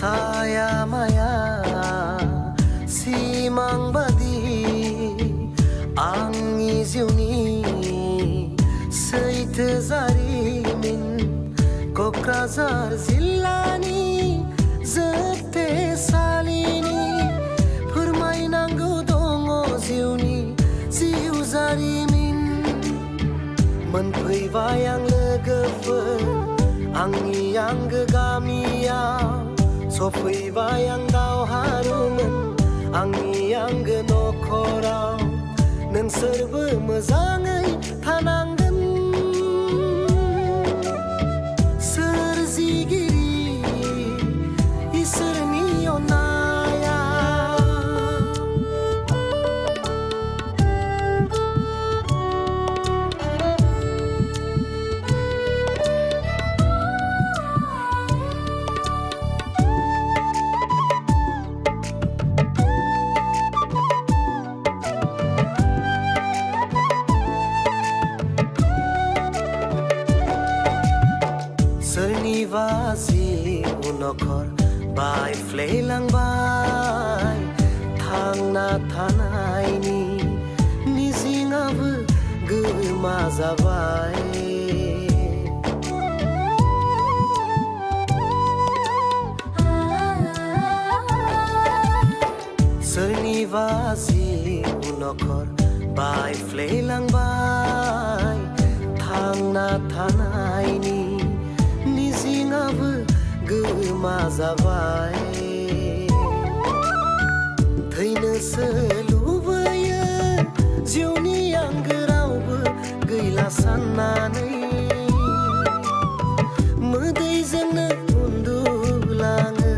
साया माया सिमां बादि आंनि जिउनि सैथो जारिमिन क'क्राझार जिल्लानि जोबथेसालिनि फोरमायनांगौ दङ जिउनि जिउ जारिमिन मोनफैबाय आं लोगोफोर आंनि आंगो गामियाव सफैबाय आं दावहारुमोन आंनि आंगो नखराव नोंसोरबो मोजाङै थानांगोन सोरजिगिरि इसोरनि अननाया सोरनिबा जिउ नखर बायफ्लेलांबाय थांना थानायनि मिजिंआबो गोमा जाबाय सोरनिबा जिउ नखर बायफ्लेलांबाय थांना थानायनि मिजिंआबो गोमा जाबाय थैनोसो लुबैयो जिउनि आंगो रावबो गैला साननानै मोदैजोंनो उन्दुलाङो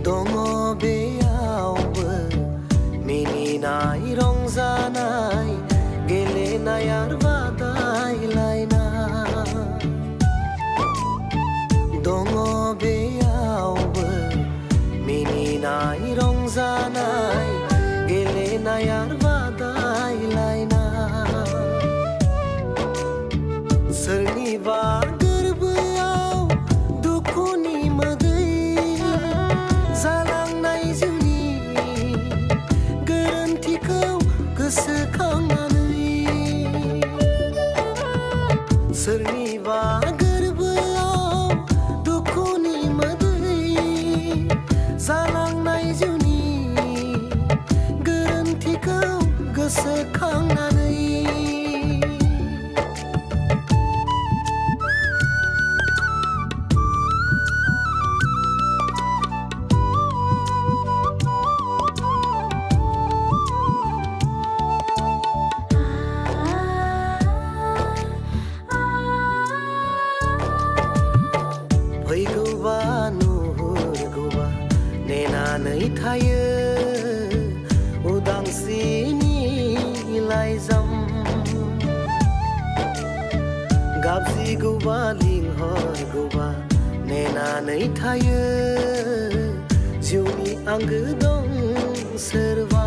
दङ बेयावबो मिनिनाय रंजानाय गेलेनाय आरो बादायलायनाय दङ बेयावबो मिनिनाय रंजानाय गेलेनाय आरो बादायलायनाय सोरनिबा गोरबोआव दुखुनि मोदै जालांनाय जिउनि गोरोन्थिखौ गोसोखांनानै सोरनिबा गोरबोआव दुखुनि मोदै जालांनाय जिउनि गोरोन्थिखौ गोसोखांनानै फैगौबा नुहुरगौबा नेनानै थायो उदांस्रिनि लाइजाम गाबज्रिगौबा लिंहरगौबा नेनानै थायो जिउनि आंगो दं सोरबा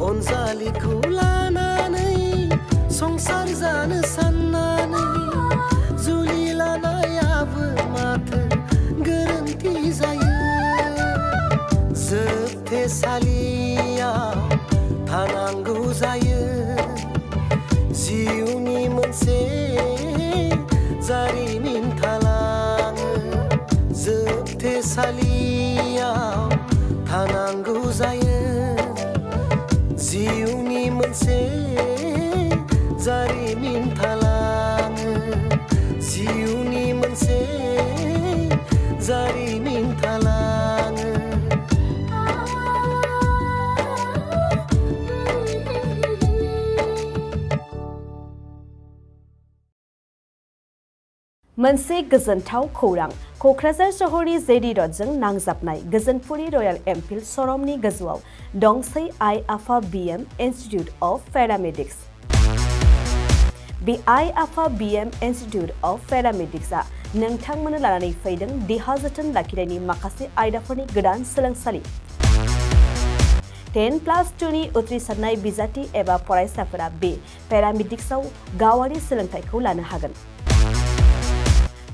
अनजालिखौ लानानै संसार जानो साननानै जुलि लानायाबो माथो गोरोन्थि जायो जोबथेसालियाव थानांगौ जायो जिउनि मोनसे जारिमिन थालाङो जोबथेसालियाव थानांगौ जायो जिउनि मोनसे जारिमिन थालाङो जिउनि मोनसे मोनसे गोजोनथाव खौरां क'क्राझार सहरनि जेडि रडजों नांजाबनाय गोजोनपुरि रयेल एनफिल्ड श'रुमनि गोजौआव दंसै आइ आफा बिएम इनस्टिट्युट अफ पेरामेडिक्स। बे आइ आफा बिएम इनस्टिट्युट अफ पेरामेडिक्सआ नोंथांमोननो लानानै फैदों देहा जोथोन लाखिनायनि माखासे आयदाफोरनि गोदान सोलोंसालि। 10+2नि उथ्रिसारनाय बिजाथि एबा फरायसाफोरा बे पेरामेडिक्सआव गावारि सोलोंथाइखौ लानो हागोन।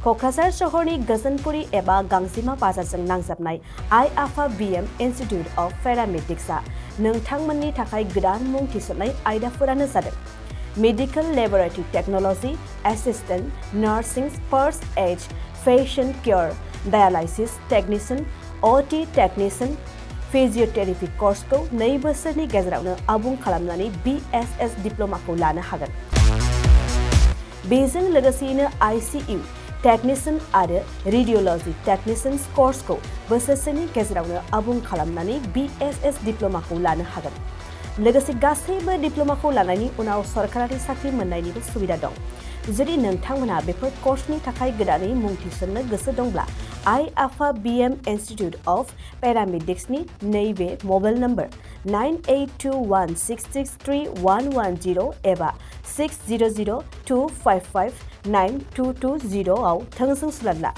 क'क्राझार सहरनि गोजोनपुरि एबा गांजिमा बाजारजों नांजाबनाय आइ आफा बिएम इनस्टिट्युट अफ पेरामेडिक्सआ नोंथांमोननि थाखाय गोदान मुं थिसननाय आयदाफोरानो जादों medical laboratory technology, assistant nursing, first aid, patient care, dialysis technician, OT technician, physiotherapy कर्सखौ 2 बोसोरनि गेजेरावनो आबुं खालामनानै BSS डिप्ल'माखौ लानो हागोन। बेजों लोगोसेयैनो ICU टेक्निशियान आरो रेडियोल'जि टेक्निशियान कर्सखौ बोसोरसेनि गेजेरावनो आबुं खालामनानै BSS डिप्ल'माखौ लानो हागोन। लोगोसे गासैबो डिप्ल'माखौ लानायनि उनाव सरकारि साख्रि मोननायनिबो सुबिदा दं। जुदि नोंथांमोनहा बेफोर कर्सनि थाखाय गोदानै मुं थिसननो गोसो दंब्ला आइ आफा बिएम इनस्टिट्युट अफ पेरामेडिक्सनि नैबे मबाइल नम्बर 9821663110 एबा 6002559220 आव थोंजों सुलाद ला।